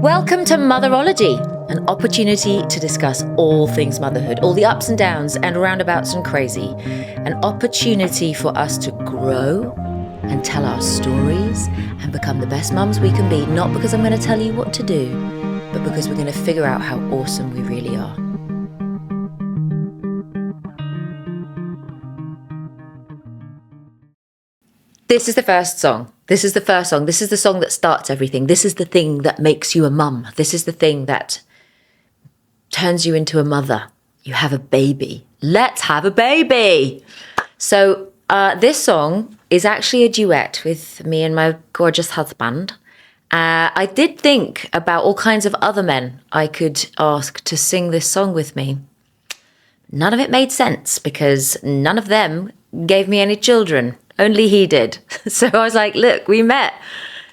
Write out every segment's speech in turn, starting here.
Welcome to Motherology, an opportunity to discuss all things motherhood, all the ups and downs and roundabouts and crazy. An opportunity for us to grow and tell our stories and become the best mums we can be, not because I'm going to tell you what to do, but because we're going to figure out how awesome we really are. This is the first song. This is the song that starts everything. This is the thing that makes you a mum. This is the thing that turns you into a mother. You have a baby. Let's have a baby. So this song is actually a duet with me and my gorgeous husband. I did think about all kinds of other men I could ask to sing this song with me. None of it made sense because none of them gave me any children. Only he did. So I was like, look, we met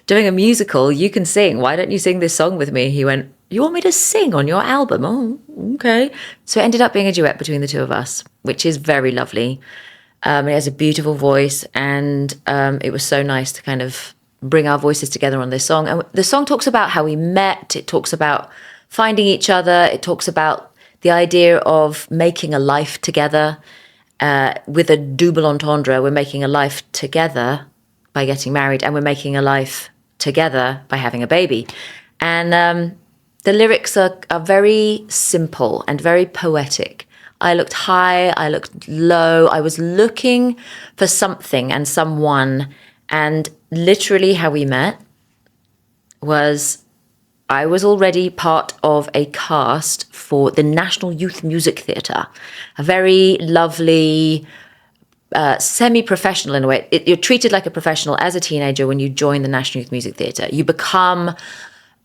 doing a musical. You can sing. Why don't you sing this song with me? He went, you want me to sing on your album? Oh, okay. So it ended up being a duet between the two of us, which is very lovely. He has a beautiful voice, and it was so nice to kind of bring our voices together on this song. And the song talks about how we met. It talks about finding each other. It talks about the idea of making a life together. With a double entendre, we're making a life together by getting married, and we're making a life together by having a baby. And the lyrics are very simple and very poetic. I looked high, I looked low, I was looking for something and someone, and literally how we met was I was already part of a cast for the National Youth Music Theatre, a very lovely, semi-professional in a way. You're treated like a professional as a teenager when you join the National Youth Music Theatre. You become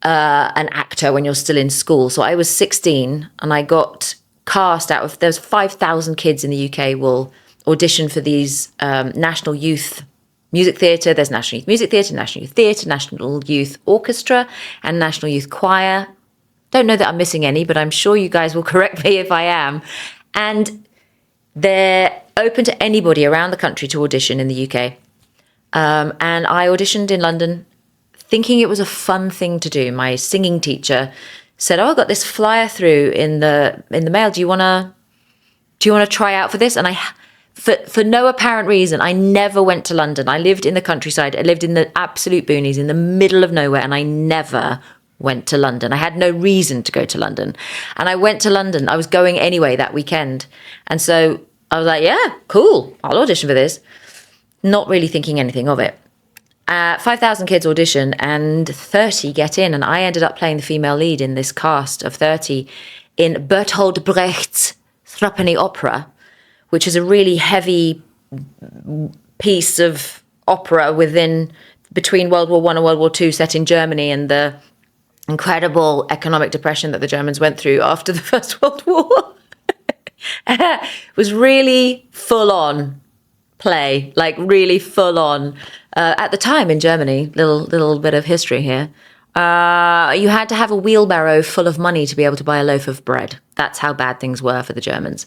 an actor when you're still in school. So I was 16 and I got cast out of, there's 5,000 kids in the UK will audition for these National Youth Music Theatre. There's National Youth Music Theatre, National Youth Orchestra, and National Youth Choir. Don't know that I'm missing any, but I'm sure you guys will correct me if I am. And they're open to anybody around the country to audition in the UK. And I auditioned in London thinking it was a fun thing to do. My singing teacher said, oh, I got this flyer through in the mail. Do you want to try out for this? And for no apparent reason, I never went to London. I lived in the countryside. I lived in the absolute boonies in the middle of nowhere, and I never went to London. I had no reason to go to London. And I went to London. I was going anyway that weekend. And so I was like, yeah, cool. I'll audition for this. Not really thinking anything of it. 5,000 kids audition and 30 get in. And I ended up playing the female lead in this cast of 30 in Bertolt Brecht's Threepenny Opera, which is a really heavy piece of opera between World War I and World War II, set in Germany, and the incredible economic depression that the Germans went through after the First World War. It was really full-on play, like really full-on. At the time in Germany, little bit of history here, you had to have a wheelbarrow full of money to be able to buy a loaf of bread. That's how bad things were for the Germans.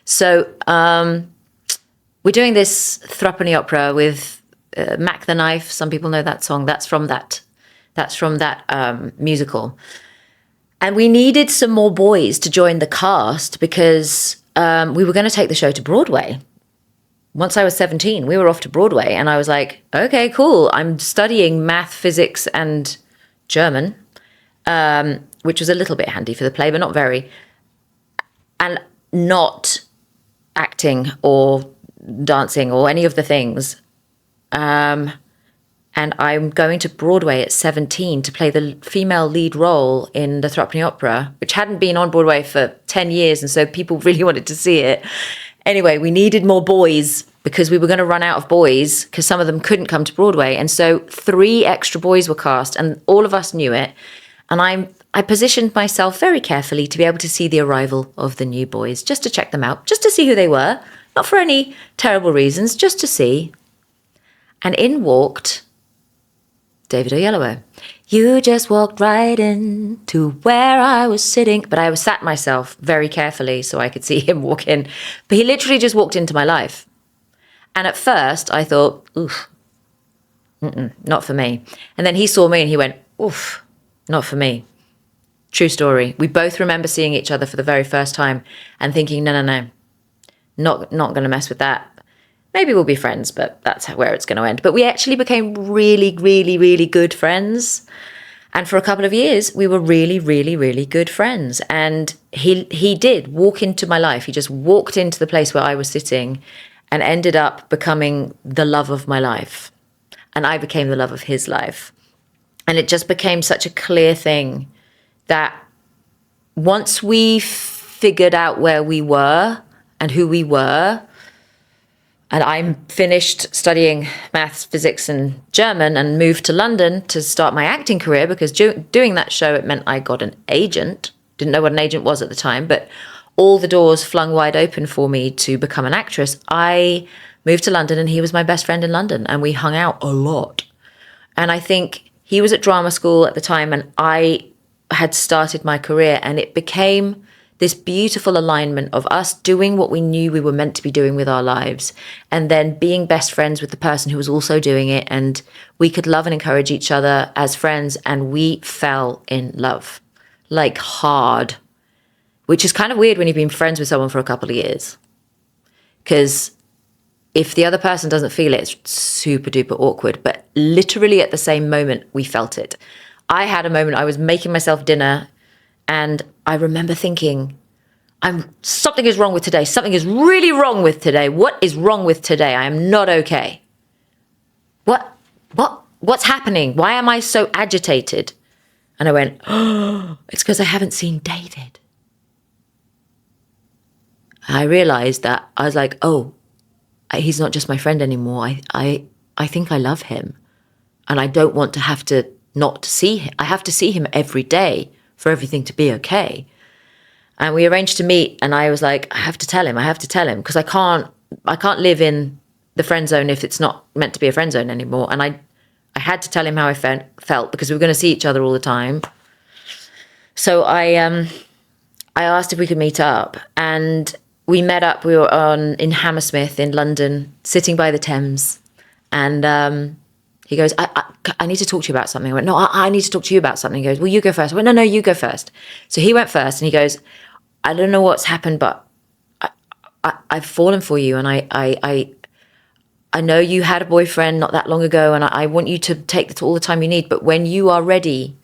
So we're doing this Threepenny Opera with Mac the Knife. Some people know that song. That's from that musical. And we needed some more boys to join the cast because we were going to take the show to Broadway. Once I was 17, we were off to Broadway, and I was like, okay, cool. I'm studying math, physics, and German, which was a little bit handy for the play, but not very. And not acting or dancing or any of the things. And I'm going to Broadway at 17 to play the female lead role in the Threepenny Opera, which hadn't been on Broadway for 10 years. And so people really wanted to see it. Anyway, we needed more boys because we were going to run out of boys because some of them couldn't come to Broadway. And so 3 extra boys were cast, and all of us knew it. And I positioned myself very carefully to be able to see the arrival of the new boys, just to check them out, just to see who they were, not for any terrible reasons, just to see. And in walked David Oyelowo. You just walked right in to where I was sitting. But I was sat myself very carefully so I could see him walk in. But he literally just walked into my life. And at first I thought, oof, not for me. And then he saw me and he went, oof, not for me. True story. We both remember seeing each other for the very first time and thinking, no, not going to mess with that. Maybe we'll be friends, but that's where it's going to end. But we actually became really, really, really good friends. And for a couple of years, we were really, really, really good friends. And he did walk into my life. He just walked into the place where I was sitting and ended up becoming the love of my life. And I became the love of his life. And it just became such a clear thing that once we figured out where we were and who we were, and I finished studying maths, physics, and German and moved to London to start my acting career, because doing that show, it meant I got an agent. Didn't know what an agent was at the time, but all the doors flung wide open for me to become an actress. I moved to London and he was my best friend in London, and we hung out a lot. And I think he was at drama school at the time and I had started my career, and it became this beautiful alignment of us doing what we knew we were meant to be doing with our lives, and then being best friends with the person who was also doing it, and we could love and encourage each other as friends, and we fell in love, like hard, which is kind of weird when you've been friends with someone for a couple of years, because if the other person doesn't feel it, it's super duper awkward. But literally at the same moment, we felt it. I had a moment, I was making myself dinner, and I remember thinking, something is wrong with today. Something is really wrong with today. What is wrong with today? I am not okay. What's happening? Why am I so agitated? And I went, oh, it's because I haven't seen David. I realized that I was like, oh, he's not just my friend anymore. I think I love him, and I don't want to have to not see him. I have to see him every day for everything to be okay. And we arranged to meet, and I was like, I have to tell him, because I can't live in the friend zone if it's not meant to be a friend zone anymore. And I had to tell him how I felt, because we were going to see each other all the time. So I asked if we could meet up, and we met up. We were in Hammersmith in London, sitting by the Thames, and he goes, I need to talk to you about something. I went, no, I need to talk to you about something. He goes, well, you go first. I went, no, you go first. So he went first, and he goes, I don't know what's happened, but I've fallen for you, and I know you had a boyfriend not that long ago, and I want you to take all the time you need. But when you are ready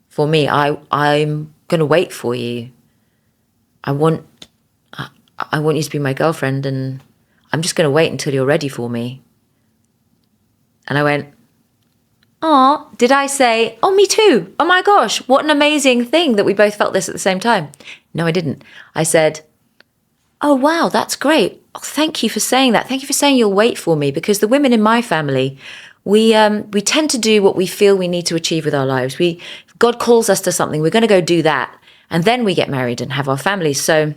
for me, I'm going to wait for you. I want you to be my girlfriend, and I'm just going to wait until you're ready for me. And I went, oh, did I say, oh, me too? Oh my gosh, what an amazing thing that we both felt this at the same time. No, I didn't. I said, oh, wow, that's great. Oh, thank you for saying that. Thank you for saying you'll wait for me, because the women in my family, we tend to do what we feel we need to achieve with our lives. God calls us to something, we're going to go do that. And then we get married and have our families. So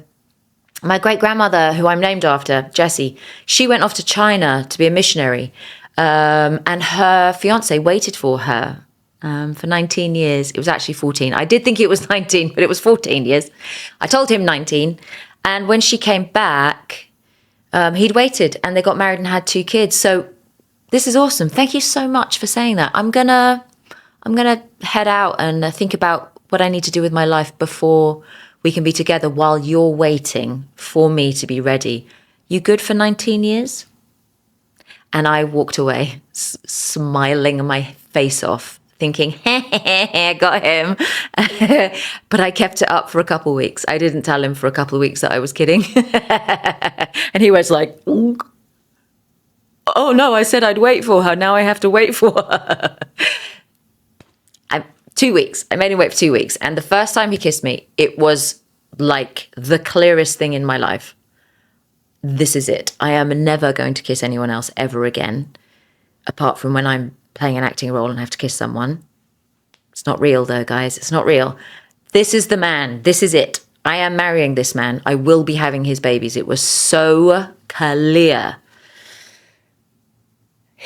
my great-grandmother, who I'm named after, Jessie, she went off to China to be a missionary. And her fiance waited for her for 19 years. It was actually 14. I did think it was 19, but it was 14 years. I told him 19. And when she came back, he'd waited, and they got married and had 2 kids. So this is awesome. Thank you so much for saying that. I'm gonna head out and think about what I need to do with my life before we can be together, while you're waiting for me to be ready. You good for 19 years? And I walked away, smiling my face off, thinking, I got him. But I kept it up for a couple of weeks. I didn't tell him for a couple of weeks that I was kidding. And he was like, oh no, I said I'd wait for her. Now I have to wait for her. 2 weeks. I made him wait for 2 weeks. And the first time he kissed me, it was like the clearest thing in my life. This is it. I am never going to kiss anyone else ever again, apart from when I'm playing an acting role and have to kiss someone. It's not real though, guys. It's not real. This is the man. This is it. I am marrying this man. I will be having his babies. It was so clear.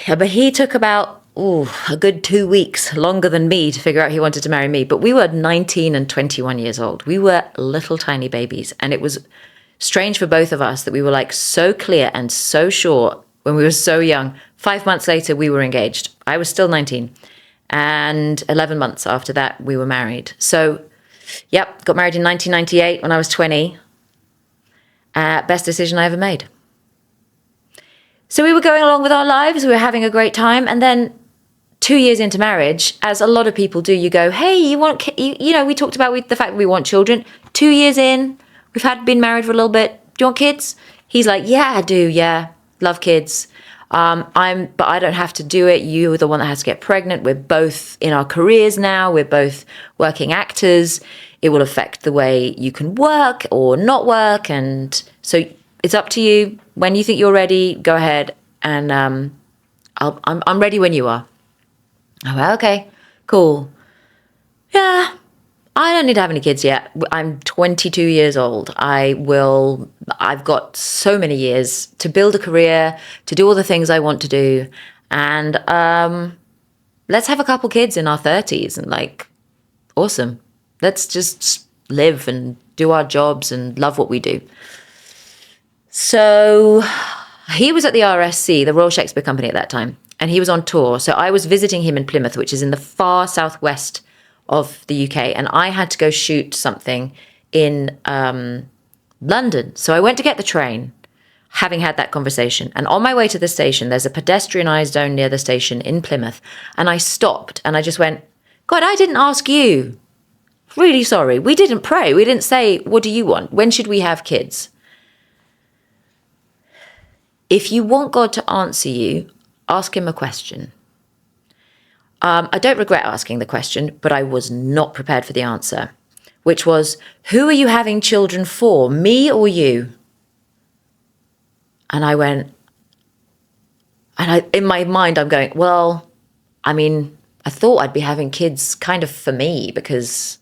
But he took about a good 2 weeks, longer than me, to figure out he wanted to marry me. But we were 19 and 21 years old. We were little tiny babies. And it was strange for both of us that we were like so clear and so sure when we were so young. 5 months later, we were engaged. I was still 19. And 11 months after that, we were married. So Yep, got married in 1998 when I was 20. Best decision I ever made. So we were going along with our lives, we were having a great time, and then 2 years into marriage, as a lot of people do, you go, hey, you want, we talked about the fact that we want children. 2 years in, we've been married for a little bit. Do you want kids? He's like, yeah, I do. Yeah, love kids. But I don't have to do it. You're the one that has to get pregnant. We're both in our careers now. We're both working actors. It will affect the way you can work or not work. And so it's up to you. When you think you're ready, go ahead. And I'm ready when you are. I went, okay, cool. Yeah, I don't need to have any kids yet. I'm 22 years old. I've got so many years to build a career, to do all the things I want to do. And let's have a couple kids in our 30s and awesome. Let's just live and do our jobs and love what we do. So he was at the RSC, the Royal Shakespeare Company at that time, and he was on tour. So I was visiting him in Plymouth, which is in the far southwest of the UK, and I had to go shoot something in London. So I went to get the train, having had that conversation. And on my way to the station, there's a pedestrianised zone near the station in Plymouth. And I stopped and I just went, God, I didn't ask you. Really sorry. We didn't pray. We didn't say, what do you want? When should we have kids? If you want God to answer you, ask him a question. I don't regret asking the question, but I was not prepared for the answer, which was, who are you having children for, me or you? And I went, in my mind, I'm going, well, I mean, I thought I'd be having kids kind of for me because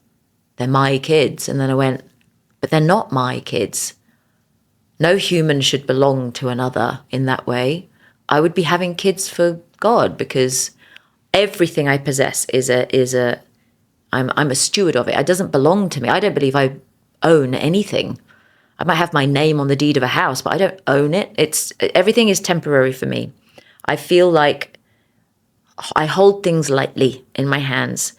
they're my kids. And then I went, but they're not my kids. No human should belong to another in that way. I would be having kids for God because everything I possess I'm a steward of it. It doesn't belong to me. I don't believe I own anything. I might have my name on the deed of a house, but I don't own it. Everything is temporary for me. I feel like I hold things lightly in my hands,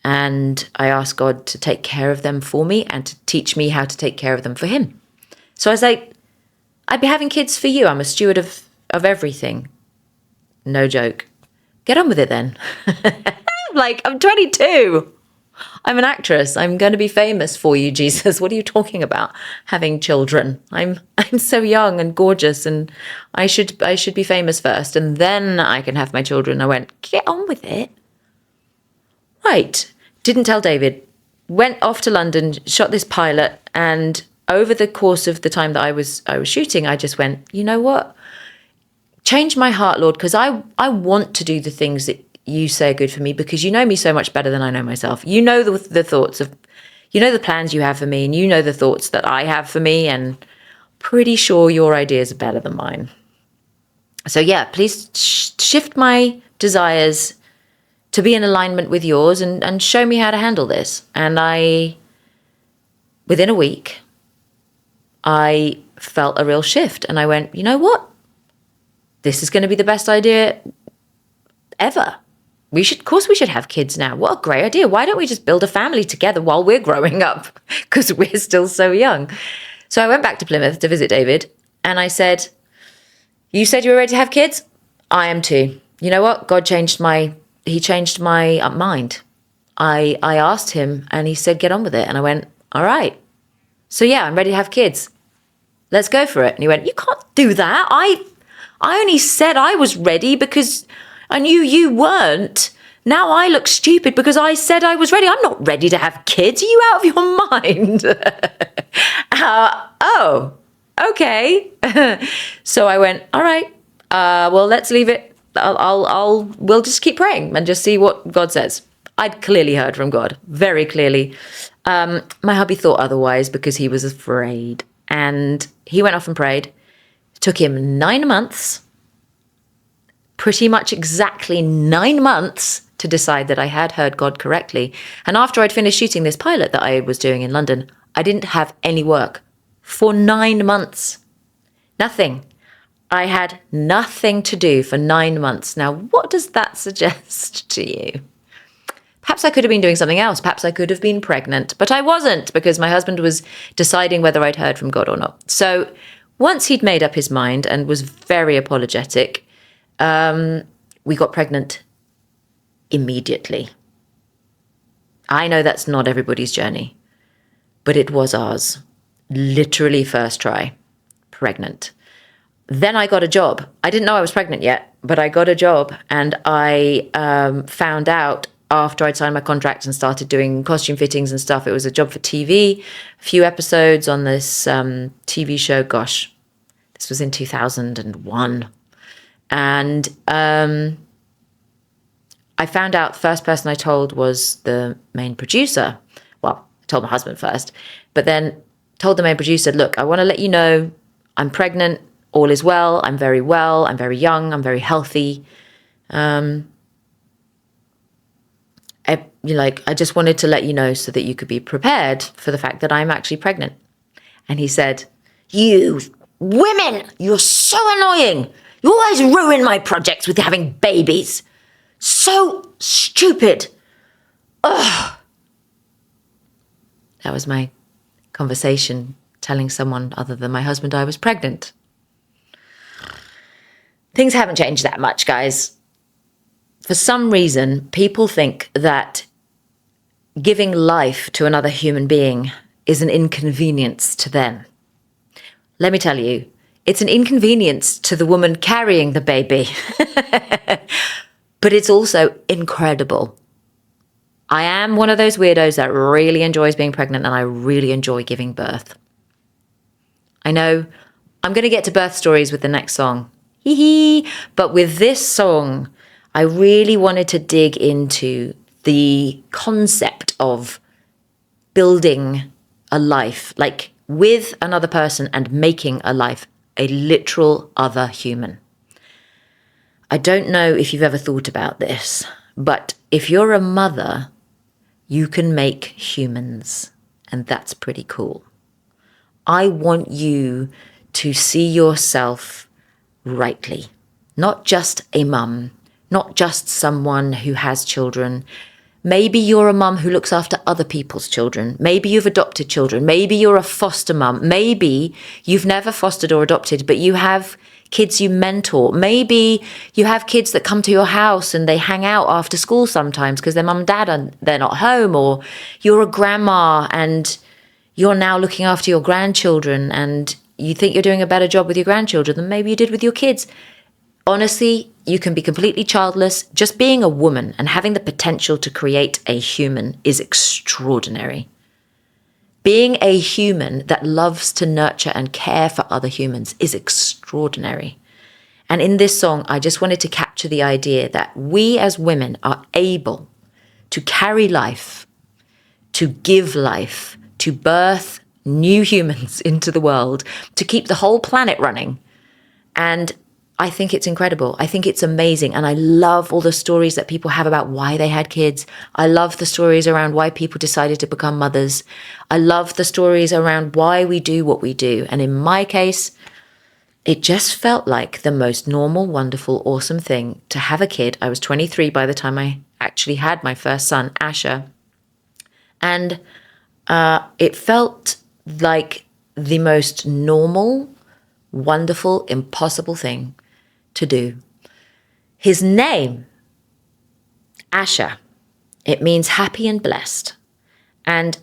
and I ask God to take care of them for me and to teach me how to take care of them for him. So I was like, I'd be having kids for you. I'm a steward of everything. No joke. Get on with it then. I'm 22. I'm an actress. I'm going to be famous for you, Jesus. What are you talking about? Having children. I'm so young and gorgeous, and I should be famous first, and then I can have my children. I went, get on with it. Right. Didn't tell David. Went off to London, shot this pilot, and over the course of the time that I was shooting, I just went, you know what? Change my heart, Lord, because I want to do the things that you say are good for me, because you know me so much better than I know myself. You know the thoughts of, you know the plans you have for me, and you know the thoughts that I have for me, and pretty sure your ideas are better than mine. So yeah, please shift my desires to be in alignment with yours and show me how to handle this. And within a week, I felt a real shift, and I went, you know what? This is going to be the best idea ever. Of course we should have kids now. What a great idea. Why don't we just build a family together while we're growing up? Because we're still so young. So I went back to Plymouth to visit David, and I said, you said you were ready to have kids? I am too. You know what? God changed my mind. I asked him, and he said, get on with it. And I went, all right. So yeah, I'm ready to have kids. Let's go for it. And he went, you can't do that. I only said I was ready because I knew you weren't. Now I look stupid because I said I was ready. I'm not ready to have kids. Are you out of your mind? Oh, okay. So I went, all right, well, let's leave it. We'll just keep praying and just see what God says. I'd clearly heard from God, very clearly. My hubby thought otherwise because he was afraid. And he went off and prayed. It took him 9 months, pretty much exactly 9 months, to decide that I had heard God correctly. And after I'd finished shooting this pilot that I was doing in London, I didn't have any work for 9 months. Nothing. I had nothing to do for 9 months. Now, what does that suggest to you? Perhaps I could have been doing something else. Perhaps I could have been pregnant, but I wasn't, because my husband was deciding whether I'd heard from God or not. So once he'd made up his mind and was very apologetic, we got pregnant immediately. I know that's not everybody's journey, but it was ours. Literally first try, pregnant. Then I got a job. I didn't know I was pregnant yet, but I got a job, and I found out after I'd signed my contract and started doing costume fittings and stuff. It was a job for TV, a few episodes on this TV show. Gosh, this was in 2001. And I found out the first person I told was the main producer. Well, I told my husband first, but then told the main producer, look, I want to let you know I'm pregnant. All is well. I'm very well. I'm very young. I'm very healthy. I just wanted to let you know so that you could be prepared for the fact that I'm actually pregnant. And he said, you women, you're so annoying. You always ruin my projects with having babies. So stupid. Ugh. That was my conversation telling someone other than my husband I was pregnant. Things haven't changed that much, guys. For some reason, people think that giving life to another human being is an inconvenience to them. Let me tell you, it's an inconvenience to the woman carrying the baby. But it's also incredible. I am one of those weirdos that really enjoys being pregnant, and I really enjoy giving birth. I know I'm going to get to birth stories with the next song. Hee hee. But with this song, I really wanted to dig into the concept of building a life, like with another person, and making a life, a literal other human. I don't know if you've ever thought about this, but if you're a mother, you can make humans, and that's pretty cool. I want you to see yourself rightly, not just a mum, not just someone who has children. Maybe you're a mum who looks after other people's children. Maybe you've adopted children. Maybe you're a foster mum. Maybe you've never fostered or adopted, but you have kids you mentor. Maybe you have kids that come to your house and they hang out after school sometimes because their mum and dad they're not home, or you're a grandma and you're now looking after your grandchildren and you think you're doing a better job with your grandchildren than maybe you did with your kids. Honestly, you can be completely childless. Just being a woman and having the potential to create a human is extraordinary. Being a human that loves to nurture and care for other humans is extraordinary. And in this song, I just wanted to capture the idea that we as women are able to carry life, to give life, to birth new humans into the world, to keep the whole planet running. And I think it's incredible. I think it's amazing. And I love all the stories that people have about why they had kids. I love the stories around why people decided to become mothers. I love the stories around why we do what we do. And in my case, it just felt like the most normal, wonderful, awesome thing to have a kid. I was 23 by the time I actually had my first son, Asher. And it felt like the most normal, wonderful, impossible thing to do. His name, Asher, it means happy and blessed. And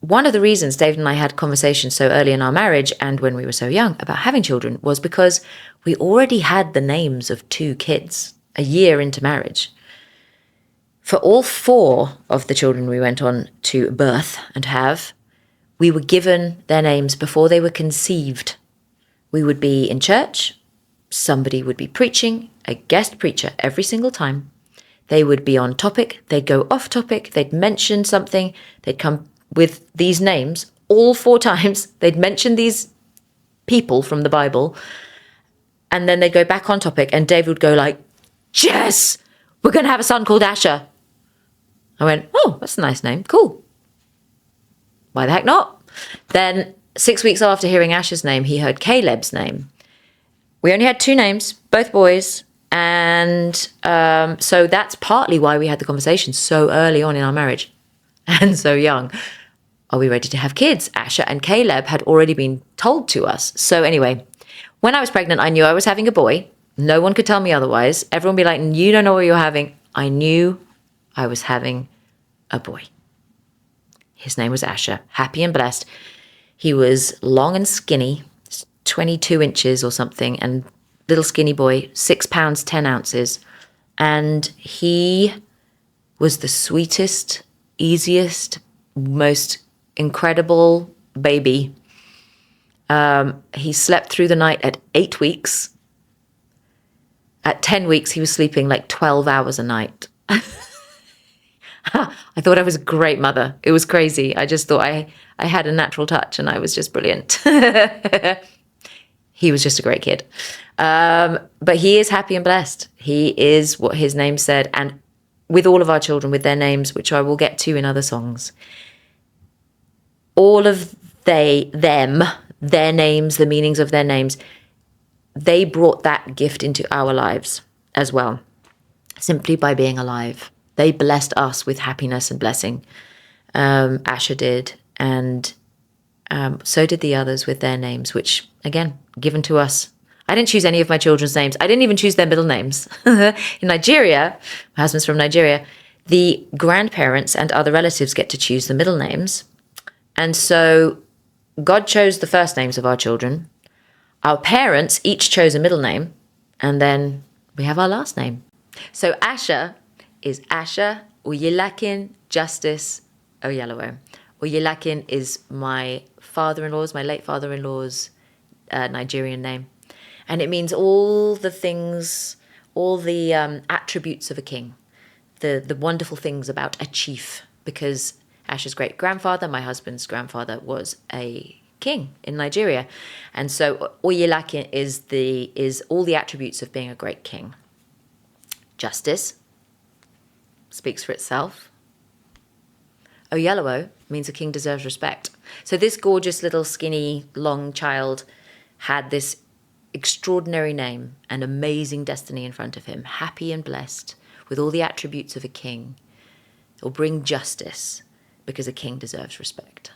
one of the reasons David and I had conversations so early in our marriage and when we were so young about having children was because we already had the names of 2 kids a year into marriage. For all 4 of the children we went on to birth and have, we were given their names before they were conceived. We would be in church, somebody would be preaching, a guest preacher every single time. They would be on topic, they'd go off topic, they'd mention something, they'd come with these names all 4 times, they'd mention these people from the Bible, and then they'd go back on topic, and David would go like, Jess, we're going to have a son called Asher. I went, oh, that's a nice name, cool. Why the heck not? Then 6 weeks after hearing Asher's name, he heard Caleb's name. We only had 2 names, both boys, And so that's partly why we had the conversation so early on in our marriage and so young. Are we ready to have kids? Asher and Caleb had already been told to us. So anyway, when I was pregnant, I knew I was having a boy. No one could tell me otherwise. Everyone would be like, you don't know what you're having. I knew I was having a boy. His name was Asher, happy and blessed. He was long and skinny, 22 inches or something, and little skinny boy, 6 pounds, 10 ounces. And he was the sweetest, easiest, most incredible baby. He slept through the night at 8 weeks. At 10 weeks, he was sleeping like 12 hours a night. I thought I was a great mother. It was crazy. I just thought I had a natural touch and I was just brilliant. He was just a great kid. But he is happy and blessed. He is what his name said. And with all of our children, with their names, which I will get to in other songs, all of their names, the meanings of their names, they brought that gift into our lives as well, simply by being alive. They blessed us with happiness and blessing. Asher did, and so did the others with their names, which, again, given to us. I didn't choose any of my children's names. I didn't even choose their middle names. In Nigeria, my husband's from Nigeria, the grandparents and other relatives get to choose the middle names. And so God chose the first names of our children. Our parents each chose a middle name, and then we have our last name. So Asher is Asher Oyelowo Justice Oyelowo. Oyelowo is my late father-in-law's Nigerian name. And it means all the things, all the attributes of a king, the wonderful things about a chief, because Asher's great-grandfather, my husband's grandfather, was a king in Nigeria. And so Oyelowo is all the attributes of being a great king. Justice speaks for itself. Oyelowo means a king deserves respect. So this gorgeous little skinny long child had this extraordinary name and amazing destiny in front of him, happy and blessed with all the attributes of a king. It will bring justice because a king deserves respect.